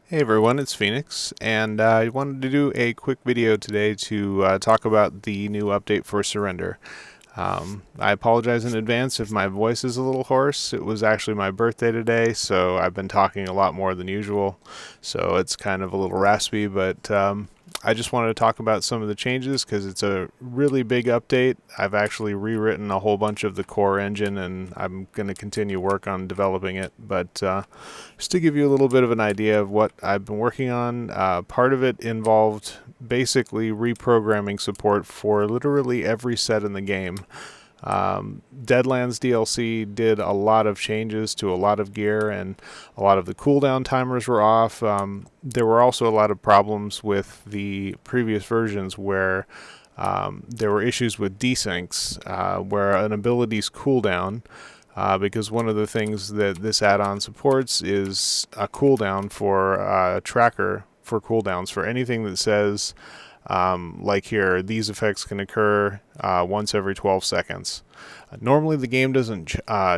Hey everyone, it's Phoenix, and I wanted to do a quick video today to talk about the new update for Srendarr. I apologize in advance if my voice is a little hoarse. It was actually my birthday today, so I've been talking a lot more than usual, so it's kind of a little raspy, but I just wanted to talk about some of the changes because it's a really big update. I've actually rewritten a whole bunch of the core engine, and I'm going to continue work on developing it, but just to give you a little bit of an idea of what I've been working on, part of it involved basically reprogramming support for literally every set in the game. Deadlands DLC did a lot of changes to a lot of gear, and a lot of the cooldown timers were off. There were also a lot of problems with the previous versions where there were issues with desyncs, where an ability's cooldown, because one of the things that this add-on supports is a cooldown for a tracker for cooldowns for anything that says, like here, these effects can occur once every 12 seconds. Normally the game doesn't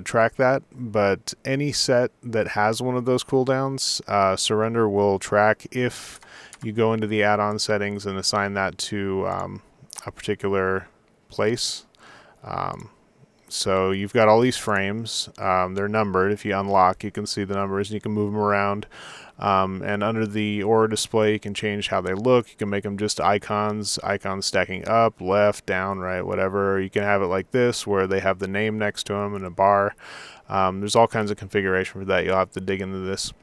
track that, but any set that has one of those cooldowns, Srendarr will track if you go into the add-on settings and assign that to a particular place. So you've got all these frames. They're numbered. If you unlock, you can see the numbers and you can move them around. And under the aura display, you can change how they look. You can make them just icons stacking up, left, down, right, whatever. You can have it like this, where they have the name next to them and a bar. There's all kinds of configuration for that. You'll have to dig into this.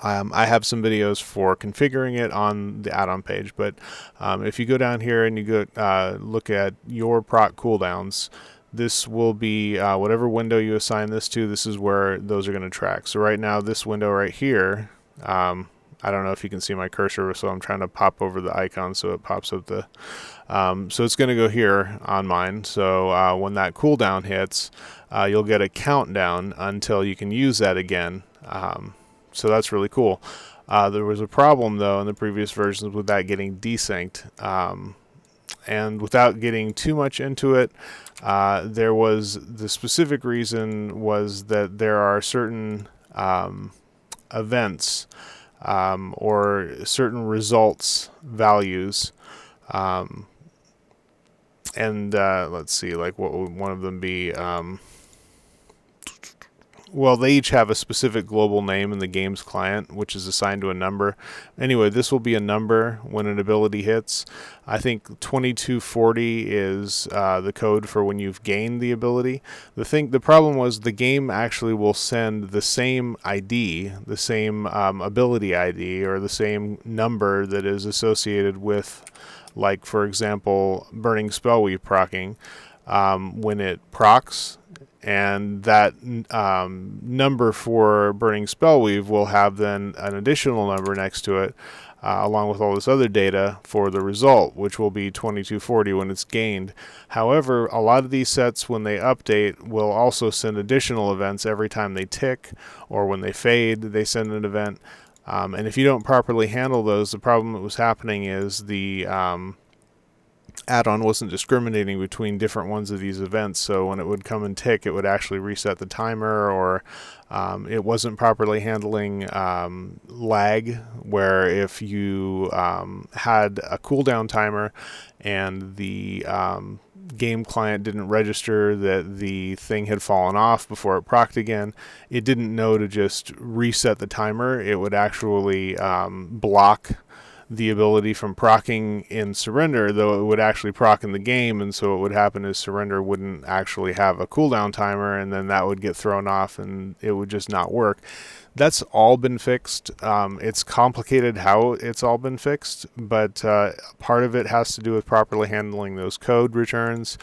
I have some videos for configuring it on the add-on page, but if you go down here and you go look at your proc cooldowns, this will be whatever window you assign this to. This is where those are going to track. So right now, this window right here, I don't know if you can see my cursor, so I'm trying to pop over the icon so it pops up the. So it's going to go here on mine. So when that cooldown hits, you'll get a countdown until you can use that again. So that's really cool. There was a problem though in the previous versions with that getting desynced. And without getting too much into it, there was the specific reason was that there are certain events or certain results values, and let's see, like what would one of them be? Well, they each have a specific global name in the game's client, which is assigned to a number. Anyway, this will be a number when an ability hits. I think 2240 is the code for when you've gained the ability. The problem was the game actually will send the same ID, the same ability ID, or the same number that is associated with, like, for example, Burning Spellweave procking. When it procs, and that number for Burning Spellweave will have then an additional number next to it, along with all this other data for the result, which will be 2240 when it's gained. However, a lot of these sets, when they update, will also send additional events every time they tick, or when they fade, they send an event. And if you don't properly handle those, the problem that was happening is the add-on wasn't discriminating between different ones of these events, so when it would come and tick, it would actually reset the timer, or it wasn't properly handling lag, where if you had a cooldown timer and the game client didn't register that the thing had fallen off before it procced again, it didn't know to just reset the timer. It would actually block the ability from procking in Srendarr, though it would actually proc in the game, and so what would happen is Srendarr wouldn't actually have a cooldown timer, and then that would get thrown off and it would just not work. That's all been fixed. It's complicated how it's all been fixed, but part of it has to do with properly handling those code returns,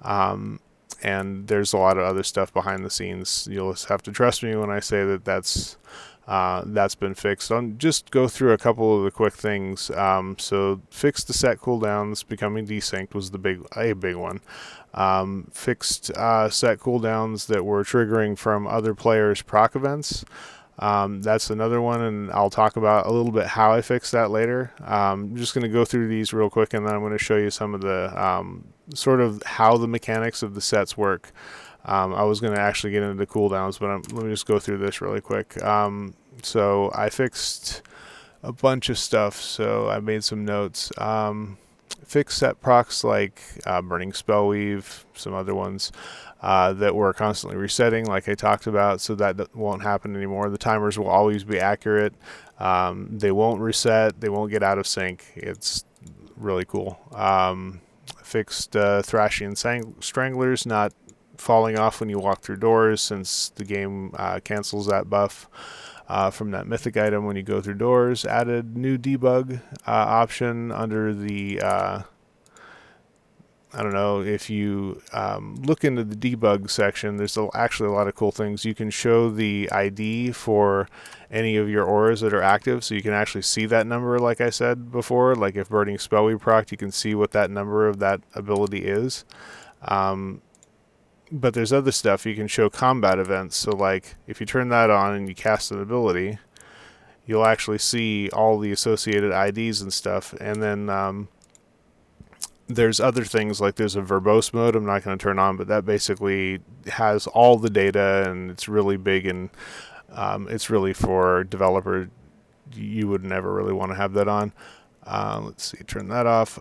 and there's a lot of other stuff behind the scenes. You'll just have to trust me when I say that that's been fixed. I'll just go through a couple of the quick things. So fix the set cooldowns becoming desynced was a big one. Fixed set cooldowns that were triggering from other players' proc events. That's another one, and I'll talk about a little bit how I fixed that later. I'm just going to go through these real quick, and then I'm going to show you some of the sort of how the mechanics of the sets work. I was going to actually get into the cooldowns, but let me just go through this really quick. So I fixed a bunch of stuff, so I made some notes. Fix set procs like Burning Spellweave, some other ones that were constantly resetting, like I talked about, so that won't happen anymore. The timers will always be accurate. They won't reset. They won't get out of sync. It's really cool. Fixed Thrashian Stranglers not falling off when you walk through doors, since the game cancels that buff from that mythic item when you go through doors. Added new debug option under the I don't know, if you look into the debug section, there's actually a lot of cool things. You can show the ID for any of your auras that are active, so you can actually see that number, like I said before. Like if Burning Spellweave proc, you can see what that number of that ability is. But there's other stuff. You can show combat events, so like if you turn that on and you cast an ability, you'll actually see all the associated IDs and stuff. And then there's other things, like there's a verbose mode I'm not going to turn on, but that basically has all the data, and it's really big, and it's really for developer. You would never really want to have that on. Let's see, turn that off.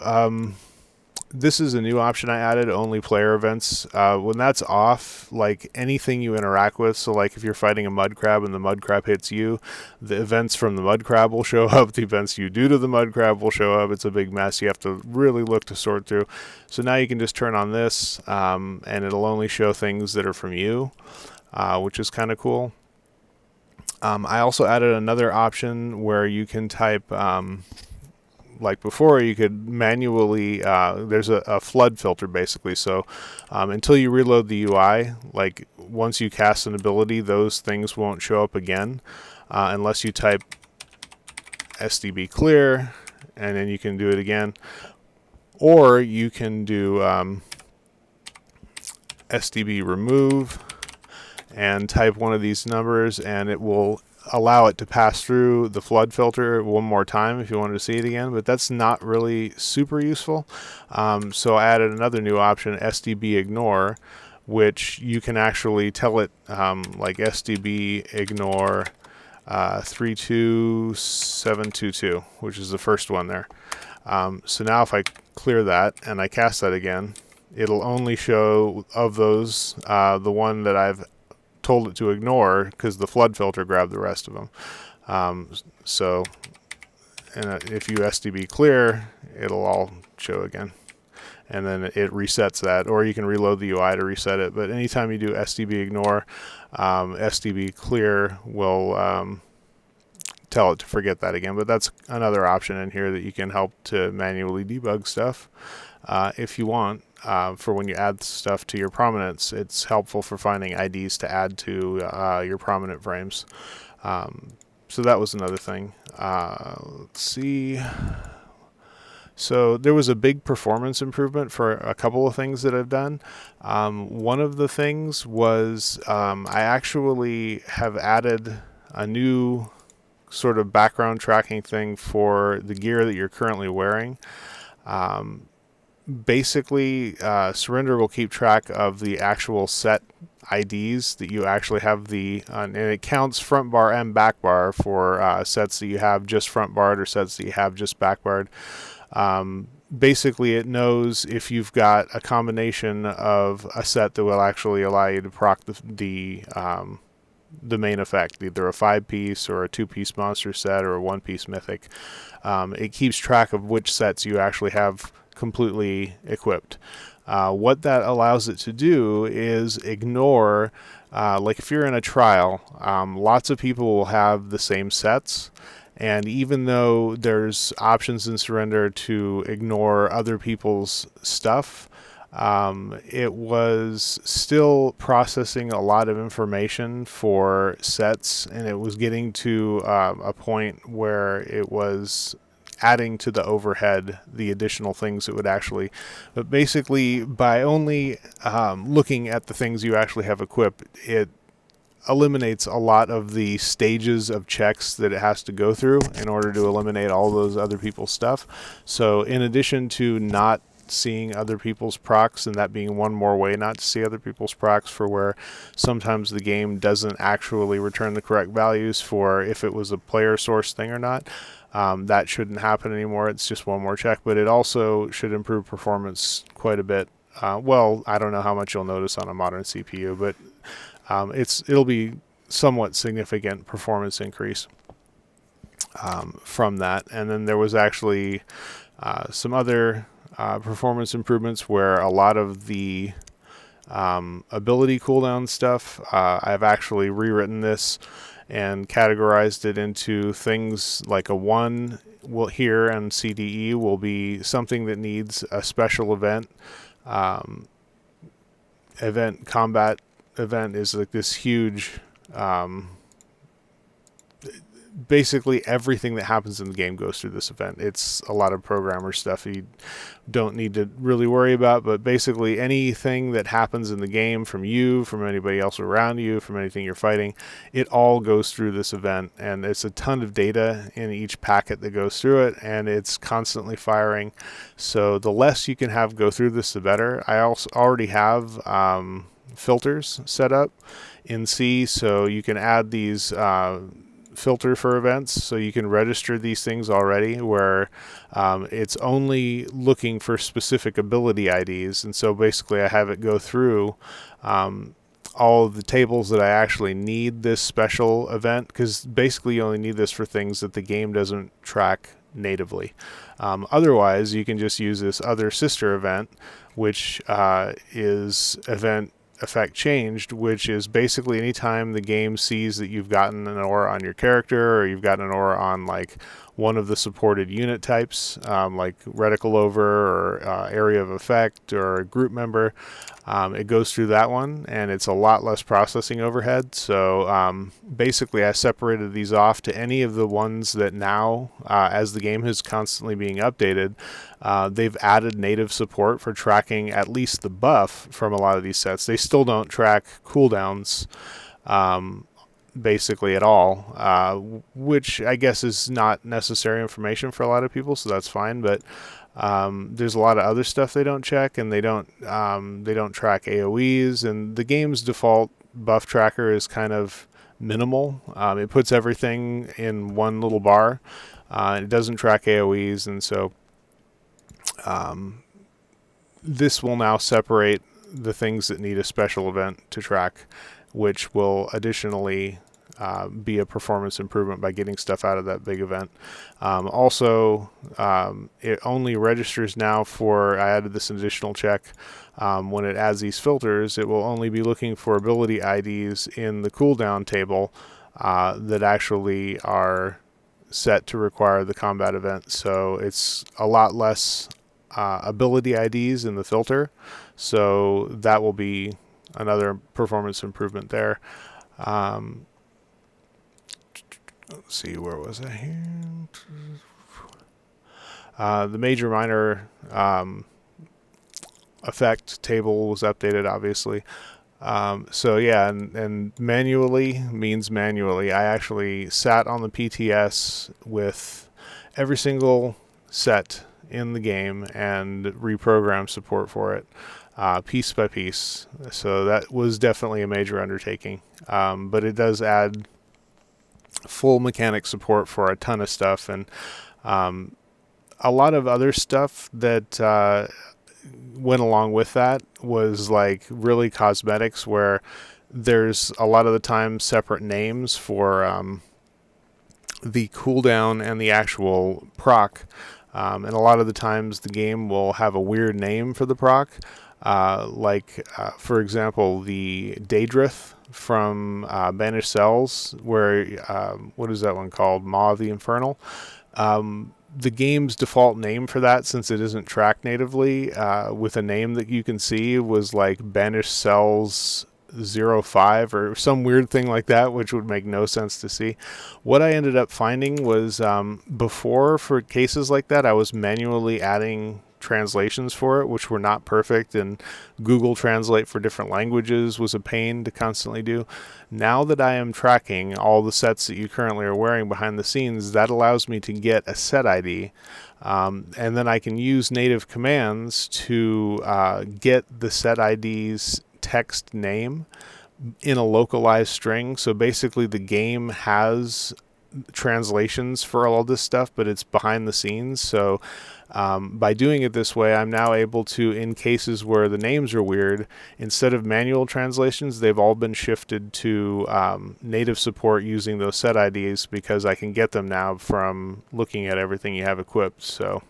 This is a new option I added, only player events. When that's off, like anything you interact with, so like if you're fighting a mud crab and the mud crab hits you, the events from the mud crab will show up, the events you do to the mud crab will show up. It's a big mess. You have to really look to sort through. So now you can just turn on this, and it'll only show things that are from you, which is kind of cool. I also added another option where you can type... like before, you could manually, there's a flood filter basically, so until you reload the UI, like once you cast an ability, those things won't show up again unless you type SDB clear, and then you can do it again. Or you can do SDB remove and type one of these numbers, and it will allow it to pass through the flood filter one more time if you wanted to see it again, but that's not really super useful. So I added another new option, SDB ignore, which you can actually tell it like SDB ignore 32722, which is the first one there. So now if I clear that and I cast that again, it'll only show of those the one that I've told it to ignore, because the flood filter grabbed the rest of them. So if you SDB clear, it'll all show again, and then it resets that, or you can reload the UI to reset it. But anytime you do SDB ignore, SDB clear will tell it to forget that again. But that's another option in here that you can help to manually debug stuff if you want. For when you add stuff to your prominence, it's helpful for finding IDs to add to your prominent frames. So that was another thing. Let's see. So there was a big performance improvement for a couple of things that I've done. One of the things was I actually have added a new sort of background tracking thing for the gear that you're currently wearing. Basically, Srendarr will keep track of the actual set IDs that you actually have and it counts front bar and back bar for sets that you have just front barred or sets that you have just back barred. Basically, it knows if you've got a combination of a set that will actually allow you to proc the main effect, either a 5-piece or a 2-piece monster set or a 1-piece mythic. It keeps track of which sets you actually have completely equipped. What that allows it to do is ignore, like if you're in a trial, lots of people will have the same sets, and even though there's options in Srendarr to ignore other people's stuff, it was still processing a lot of information for sets, and it was getting to a point where it was adding to the overhead the additional things it would actually, but basically by only looking at the things you actually have equipped, it eliminates a lot of the stages of checks that it has to go through in order to eliminate all those other people's stuff. So in addition to not seeing other people's procs, and that being one more way not to see other people's procs, for where sometimes the game doesn't actually return the correct values for if it was a player source thing or not. That shouldn't happen anymore. It's just one more check, but it also should improve performance quite a bit. Well, I don't know how much you'll notice on a modern CPU, but it'll be somewhat significant performance increase from that. And then there was actually some other performance improvements where a lot of the ability cooldown stuff, I've actually rewritten this and categorized it into things like a 1 will here, and CDE will be something that needs a special event. Combat event is like this huge, basically everything that happens in the game goes through this event. It's a lot of programmer stuff you don't need to really worry about, but basically anything that happens in the game, from you, from anybody else around you, from anything you're fighting, it all goes through this event, and it's a ton of data in each packet that goes through it, and it's constantly firing. So the less you can have go through this, the better. I also already have filters set up in C, so you can add these filter for events, so you can register these things already where it's only looking for specific ability IDs. And so basically I have it go through all of the tables that I actually need this special event, because basically you only need this for things that the game doesn't track natively. Otherwise you can just use this other sister event, which is event effect changed, which is basically anytime the game sees that you've gotten an aura on your character, or you've gotten an aura on like one of the supported unit types, like reticle over, or area of effect, or a group member, it goes through that one, and it's a lot less processing overhead. So basically I separated these off to any of the ones that now, as the game is constantly being updated, they've added native support for tracking at least the buff from a lot of these sets. They still don't track cooldowns basically at all, which I guess is not necessary information for a lot of people, so that's fine. But there's a lot of other stuff they don't check, and they don't track AoEs, and the game's default buff tracker is kind of minimal. It puts everything in one little bar. It doesn't track AoEs, and so this will now separate the things that need a special event to track, which will additionally be a performance improvement by getting stuff out of that big event. Also, it only registers now for, I added this additional check, when it adds these filters, it will only be looking for ability IDs in the cooldown table that actually are set to require the combat event. So it's a lot less ability IDs in the filter, so that will be another performance improvement there. Let's see, where was I here? The major minor effect table was updated, obviously. So yeah, and manually means manually. I actually sat on the PTS with every single set in the game and reprogrammed support for it piece by piece. So that was definitely a major undertaking, but it does add full mechanic support for a ton of stuff, and a lot of other stuff that went along with that was like really cosmetics, where there's a lot of the time separate names for the cooldown and the actual proc, and a lot of the times the game will have a weird name for the proc, for example, the Daedrith from Banished Cells, where what is that one called? Maw of the Infernal. The game's default name for that, since it isn't tracked natively, with a name that you can see, was like Banished Cells 05 or some weird thing like that, which would make no sense to see. What I ended up finding was before, for cases like that, I was manually adding translations for it, which were not perfect, and Google Translate for different languages was a pain to constantly do. Now that I am tracking all the sets that you currently are wearing behind the scenes, that allows me to get a set ID, and then I can use native commands to get the set ID's text name in a localized string. So basically the game has translations for all this stuff, but it's behind the scenes. So by doing it this way, I'm now able to, in cases where the names are weird, instead of manual translations, they've all been shifted to native support using those set IDs, because I can get them now from looking at everything you have equipped. So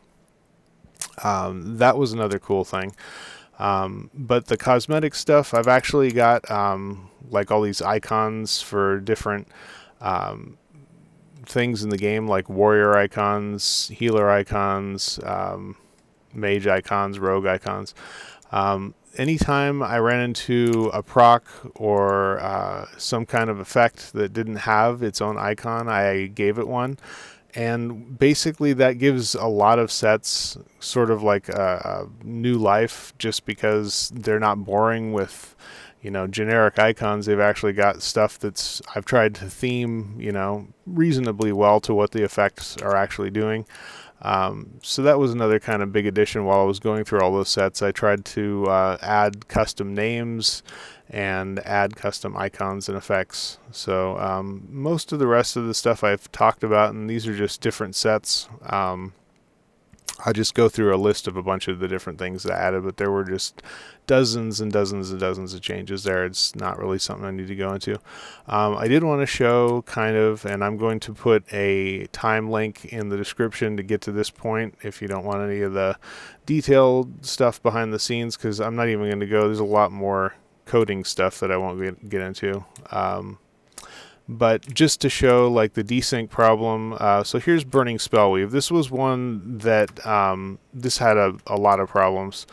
that was another cool thing. But the cosmetic stuff, I've actually got like all these icons for different things in the game, like warrior icons, healer icons, mage icons, rogue icons. Anytime I ran into a proc or some kind of effect that didn't have its own icon, I gave it one. And basically that gives a lot of sets sort of like a new life, just because they're not boring with, you know, generic icons. They've actually got stuff that's, I've tried to theme, you know, reasonably well to what the effects are actually doing. So that was another kind of big addition. While I was going through all those sets, I tried to add custom names and add custom icons and effects. So most of the rest of the stuff I've talked about, and these are just different sets. I'll just go through a list of a bunch of the different things that I added, but there were just dozens and dozens and dozens of changes there. It's not really something I need to go into. I did want to show kind of, and I'm going to put a time link in the description to get to this point if you don't want any of the detailed stuff behind the scenes, because I'm not even going to go. There's a lot more coding stuff that I won't get into. But just to show like the desync problem, so here's Burning Spellweave. This was one that this had a lot of problems.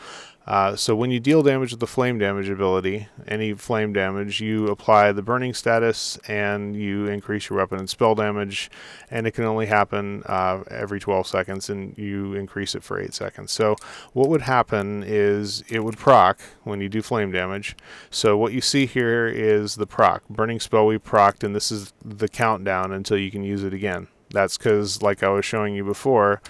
So when you deal damage with the flame damage ability, any flame damage, you apply the burning status and you increase your weapon and spell damage, and it can only happen every 12 seconds, and you increase it for 8 seconds. So what would happen is it would proc when you do flame damage. So what you see here is the proc. Burning Spellweave procced, and this is the countdown until you can use it again. That's because, like I was showing you before,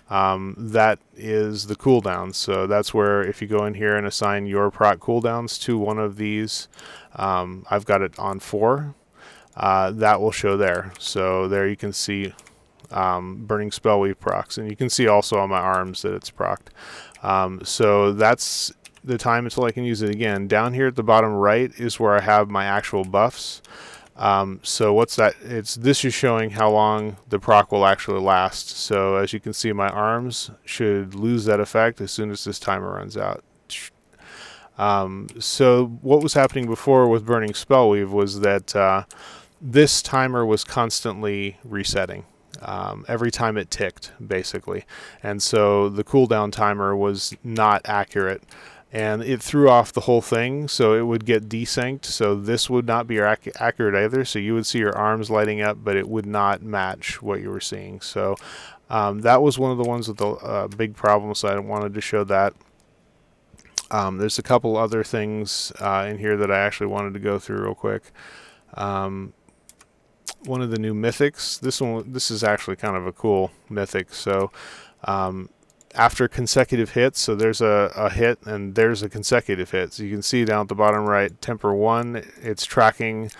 that is the cooldown. So that's where if you go in here and assign your proc cooldowns to one of these, I've got it on 4, that will show there. So there you can see Burning Spellweave procs, and you can see also on my arms that it's procced. So that's the time until I can use it again. Down here at the bottom right is where I have my actual buffs. So what's that? This is showing how long the proc will actually last. So as you can see, my arms should lose that effect as soon as this timer runs out. So what was happening before with Burning Spellweave was that this timer was constantly resetting every time it ticked, basically. And so the cooldown timer was not accurate, and it threw off the whole thing, so it would get desynced. So this would not be accurate either. So you would see your arms lighting up, but it would not match what you were seeing. So that was one of the ones with the big problem, so I wanted to show that. There's a couple other things in here that I actually wanted to go through real quick. One of the new mythics, this is actually kind of a cool mythic. So after consecutive hits, so there's a hit and there's a consecutive hit. So you can see down at the bottom right, Temper 1, it's tracking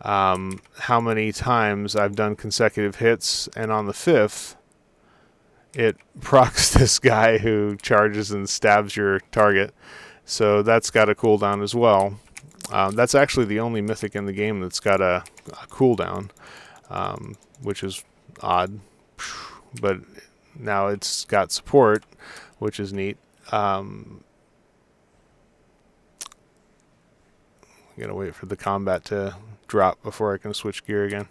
how many times I've done consecutive hits, and on the 5th, it procs this guy who charges and stabs your target. So that's got a cooldown as well. That's actually the only mythic in the game that's got a cooldown, which is odd, but now it's got support, which is neat. I'm gonna wait for the combat to drop before I can switch gear again.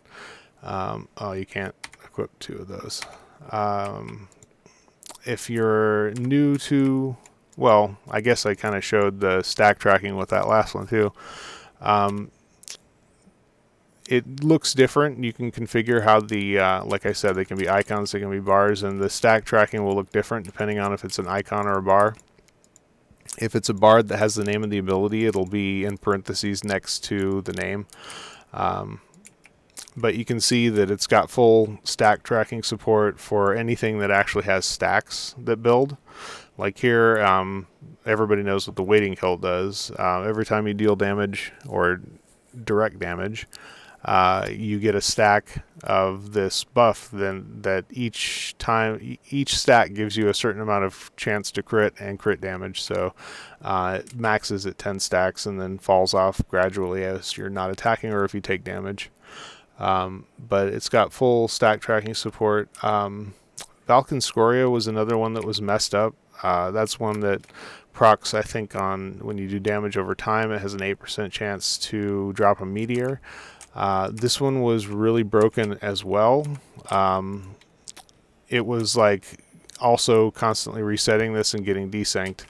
Oh, you can't equip 2 of those. If you're new to, well, I guess I kind of showed the stack tracking with that last one too. it looks different. You can configure how the, like I said, they can be icons, they can be bars, and the stack tracking will look different depending on if it's an icon or a bar. If it's a bar that has the name of the ability, it'll be in parentheses next to the name. But you can see that it's got full stack tracking support for anything that actually has stacks that build. Like here, everybody knows what the waiting kill does. Every time you deal damage or direct damage, you get a stack of this buff. Then that each stack gives you a certain amount of chance to crit and crit damage. So it maxes at 10 stacks and then falls off gradually as you're not attacking or if you take damage. But it's got full stack tracking support. Valken Scoria was another one that was messed up. That's one that procs, I think, on when you do damage over time, it has an 8% chance to drop a meteor. This one was really broken as well. It was like also constantly resetting this and getting desynced,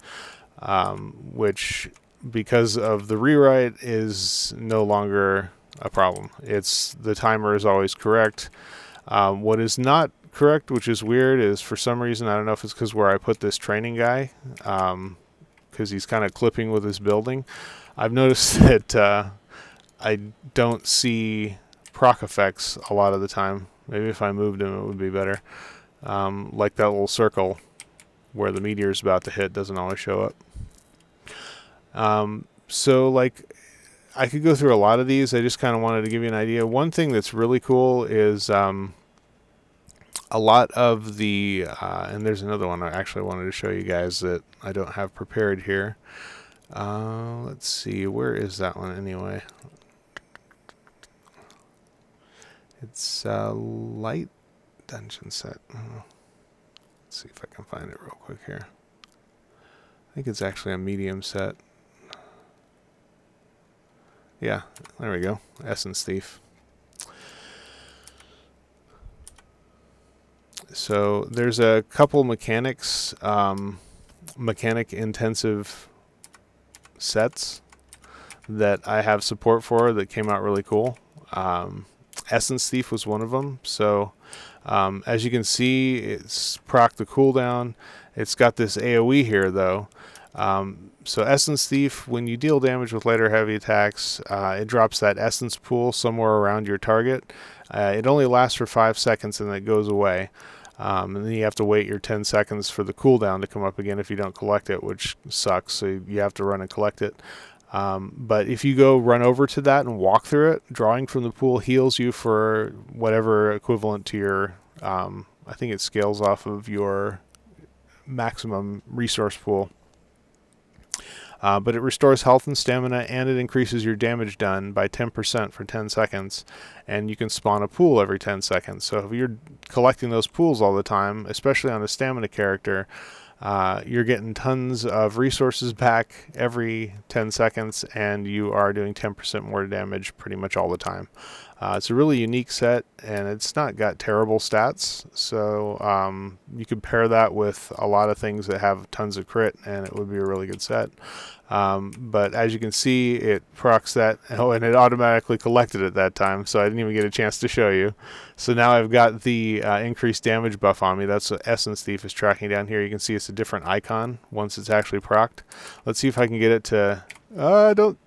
which because of the rewrite is no longer a problem. The timer is always correct. What is not correct, which is weird, is for some reason, I don't know if it's because where I put this training guy, because he's kind of clipping with his building. I've noticed that I don't see proc effects a lot of the time. Maybe if I moved him it would be better. Like that little circle where the meteor is about to hit doesn't always show up. So like I could go through a lot of these. I just kind of wanted to give you an idea. One thing that's really cool is a lot of the, and there's another one I actually wanted to show you guys that I don't have prepared here. Let's see, where is that one anyway? It's light dungeon set. Let's see if I can find it real quick here. I think it's actually a medium set. Yeah, there we go. Essence Thief. So there's a couple mechanics, mechanic intensive sets that I have support for that came out really cool. Essence Thief was one of them. So as you can see, it's proc the cooldown. It's got this AoE here though. So Essence Thief, when you deal damage with light or heavy attacks, it drops that essence pool somewhere around your target. It only lasts for 5 seconds and then it goes away. And then you have to wait your 10 seconds for the cooldown to come up again if you don't collect it, which sucks. So you have to run and collect it. But if you go run over to that and walk through it, drawing from the pool heals you for whatever equivalent to your, I think it scales off of your maximum resource pool. But it restores health and stamina, and it increases your damage done by 10% for 10 seconds. And you can spawn a pool every 10 seconds. So if you're collecting those pools all the time, especially on a stamina character, you're getting tons of resources back every 10 seconds, and you are doing 10% more damage pretty much all the time. It's a really unique set, and it's not got terrible stats, so you could pair that with a lot of things that have tons of crit, and it would be a really good set. But as you can see, it procs that, and it automatically collected at that time, so I didn't even get a chance to show you. So now I've got the increased damage buff on me. That's what Essence Thief is tracking down here. You can see it's a different icon once it's actually procced. Let's see if I can get it to... don't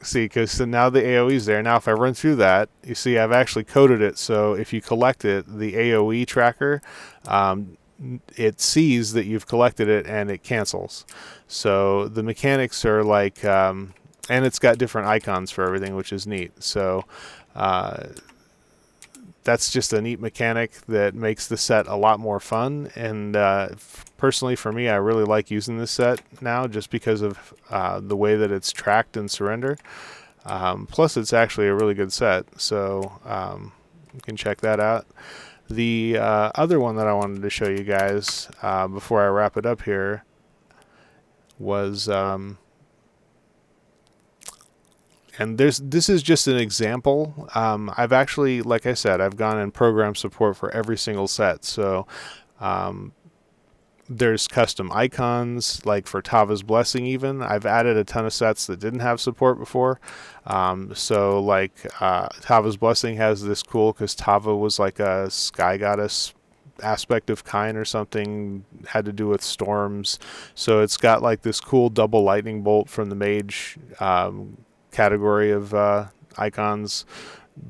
see, because so now the AoE is there. Now if I run through that, you see I've actually coded it so if you collect it, the AoE tracker, it sees that you've collected it and it cancels. So the mechanics are like, and it's got different icons for everything, which is neat. So that's just a neat mechanic that makes the set a lot more fun. And personally, for me, I really like using this set now just because of the way that it's tracked in Srendarr. Plus, it's actually a really good set, so you can check that out. The other one that I wanted to show you guys before I wrap it up here was... and this is just an example. I've actually, like I said, I've gone and programmed support for every single set. So There's custom icons, like for Tava's Blessing even. I've added a ton of sets that didn't have support before. So like Tava's Blessing has this cool, because Tava was like a sky goddess aspect of Kine or something, had to do with storms. So it's got like this cool double lightning bolt from the mage category of icons.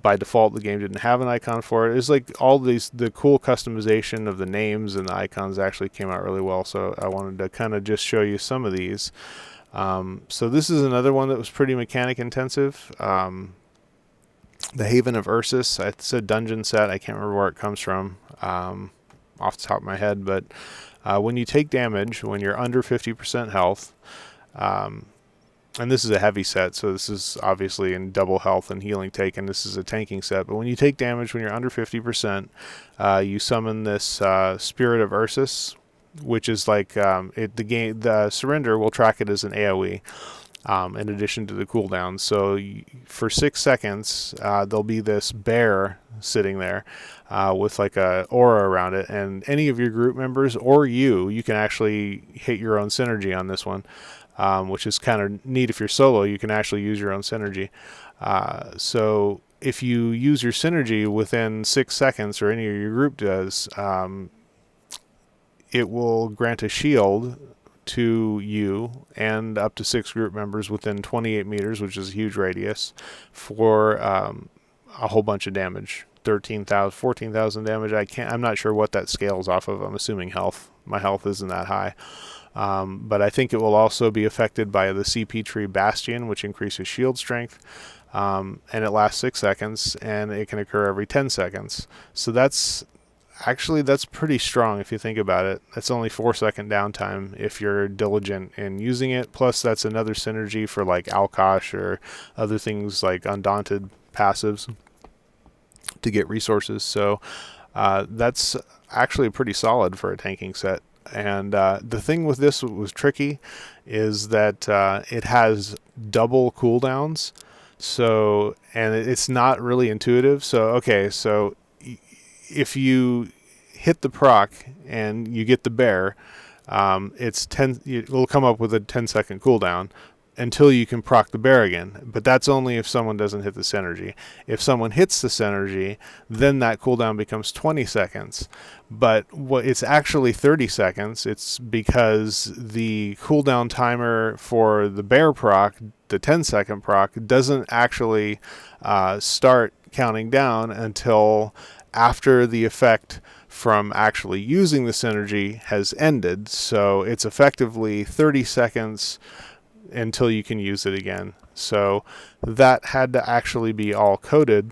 By default, the game didn't have an icon for it. It's like all the cool customization of the names and the icons actually came out really well. So I wanted to kind of just show you some of these. So this is another one that was pretty mechanic intensive. The Haven of Ursus. It's a dungeon set. I can't remember where it comes from off the top of my head. But when you take damage, when you're under 50% health, and this is a heavy set, so this is obviously in double health and healing taken. This is a tanking set. But when you take damage, when you're under 50%, you summon this Spirit of Ursus, which is like the Srendarr will track it as an AoE. In addition to the cooldown. So for 6 seconds, there'll be this bear sitting there with like a aura around it, and any of your group members or you can actually hit your own synergy on this one, which is kind of neat. If you're solo, you can actually use your own synergy. So if you use your synergy within 6 seconds, or any of your group does, it will grant a shield to you and up to 6 group members within 28 meters, which is a huge radius, for a whole bunch of damage. 13,000, 14,000 damage. I'm not sure what that scales off of. I'm assuming health. My health isn't that high. But I think it will also be affected by the CP tree Bastion, which increases shield strength. And it lasts 6 seconds, and it can occur every 10 seconds. So that's pretty strong if you think about it. That's only 4-second downtime if you're diligent in using it. Plus, that's another synergy for like Alkosh or other things like Undaunted passives to get resources. So that's actually pretty solid for a tanking set. And the thing with this that was tricky is that it has double cooldowns. So, and it's not really intuitive. So, okay, so if you hit the proc and you get the bear, it will come up with a 10-second cooldown until you can proc the bear again. But that's only if someone doesn't hit the synergy. If someone hits the synergy, then that cooldown becomes 20 seconds. But it's actually 30 seconds. It's because the cooldown timer for the bear proc, the 10-second proc, doesn't actually start counting down until after the effect from actually using the synergy has ended. So it's effectively 30 seconds until you can use it again. So that had to actually be all coded.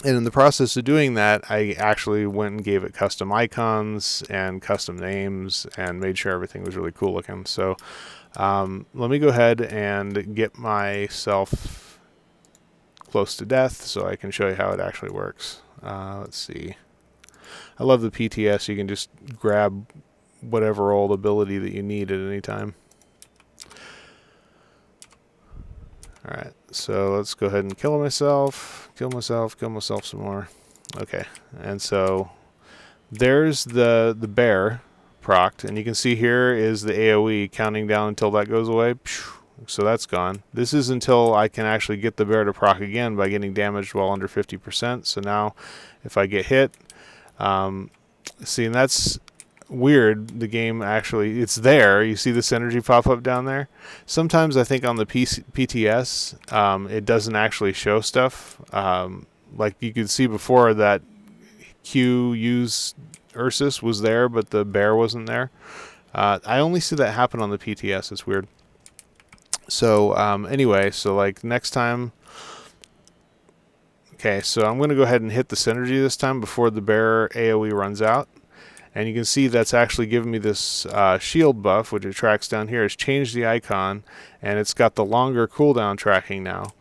And in the process of doing that, I actually went and gave it custom icons and custom names and made sure everything was really cool looking. So let me go ahead and get myself close to death so I can show you how it actually works. Let's see. I love the PTS. You can just grab whatever old ability that you need at any time. Alright, so let's go ahead and kill myself some more. Okay, and so there's the bear procced, and you can see here is the AoE counting down until that goes away. So that's gone. This is until I can actually get the bear to proc again by getting damaged while under 50%. So now if I get hit, see, and that's weird. The game actually, it's there. You see the synergy pop up down there. Sometimes I think on the PTS, it doesn't actually show stuff. Like you could see before that Q use Ursus was there, but the bear wasn't there. I only see that happen on the PTS. It's weird. So anyway, so like next time, okay, so I'm going to go ahead and hit the synergy this time before the bear AoE runs out. And you can see that's actually giving me this shield buff, which it tracks down here. It's changed the icon, and it's got the longer cooldown tracking now.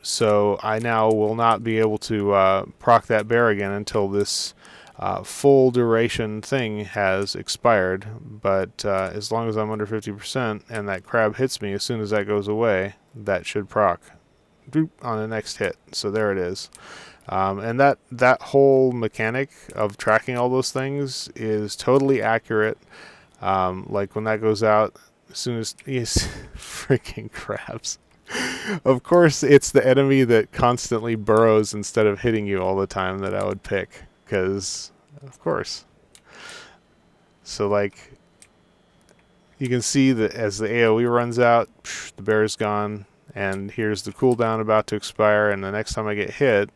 So I now will not be able to proc that bear again until this full duration thing has expired. But as long as I'm under 50% and that crab hits me, as soon as that goes away, that should proc on the next hit. So there it is. And that whole mechanic of tracking all those things is totally accurate. Like when that goes out, as soon as these freaking crabs. Of course, it's the enemy that constantly burrows instead of hitting you all the time that I would pick, because of course. So like you can see that as the AoE runs out, the bear's gone, and here's the cooldown about to expire, and the next time I get hit,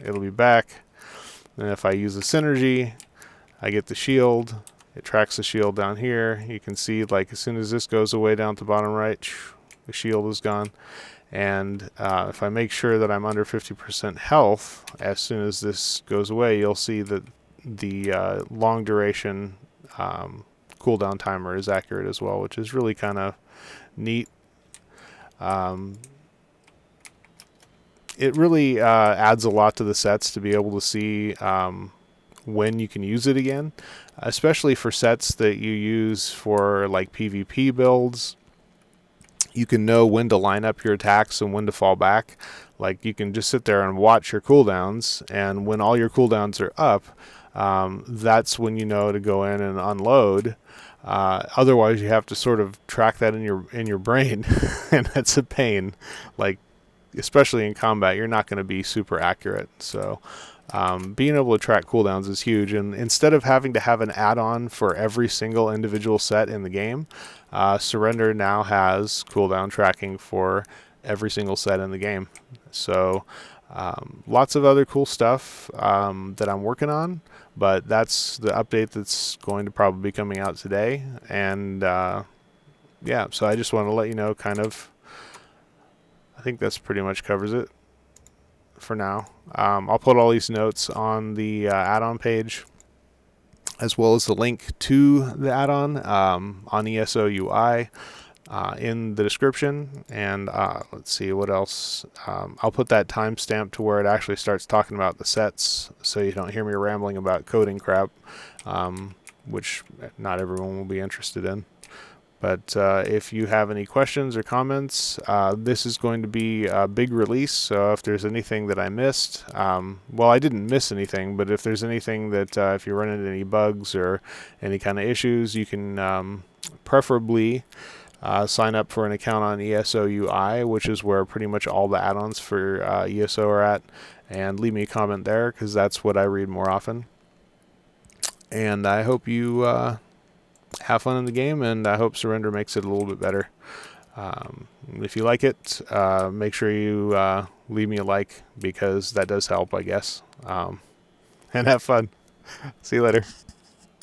it'll be back. And if I use the synergy, I get the shield. It tracks the shield down here. You can see like as soon as this goes away down at the bottom right, the shield is gone. And if I make sure that I'm under 50% health, as soon as this goes away, you'll see that the long duration cooldown timer is accurate as well, which is really kind of neat. It really adds a lot to the sets to be able to see when you can use it again, especially for sets that you use for like PvP builds. You can know when to line up your attacks and when to fall back. Like you can just sit there and watch your cooldowns, and when all your cooldowns are up, that's when you know to go in and unload. Otherwise, you have to sort of track that in your brain, and that's a pain. Like especially in combat, you're not going to be super accurate. So being able to track cooldowns is huge. And instead of having to have an add-on for every single individual set in the game, Srendarr now has cooldown tracking for every single set in the game. So lots of other cool stuff that I'm working on, but that's the update that's going to probably be coming out today. And yeah, so I just want to let you know kind of, I think that's pretty much covers it for now. I'll put all these notes on the add-on page, as well as the link to the add-on on ESO UI in the description. And let's see what else. I'll put that timestamp to where it actually starts talking about the sets, so you don't hear me rambling about coding crap, which not everyone will be interested in. But if you have any questions or comments, this is going to be a big release, so if there's anything that I missed, well, I didn't miss anything, but if there's anything that if you run into any bugs or any kind of issues, you can preferably sign up for an account on ESO UI, which is where pretty much all the add-ons for ESO are at, and leave me a comment there, because that's what I read more often. And I hope you have fun in the game, and I hope Srendarr makes it a little bit better. If you like it, make sure you leave me a like, because that does help, I guess. And have fun. See you later.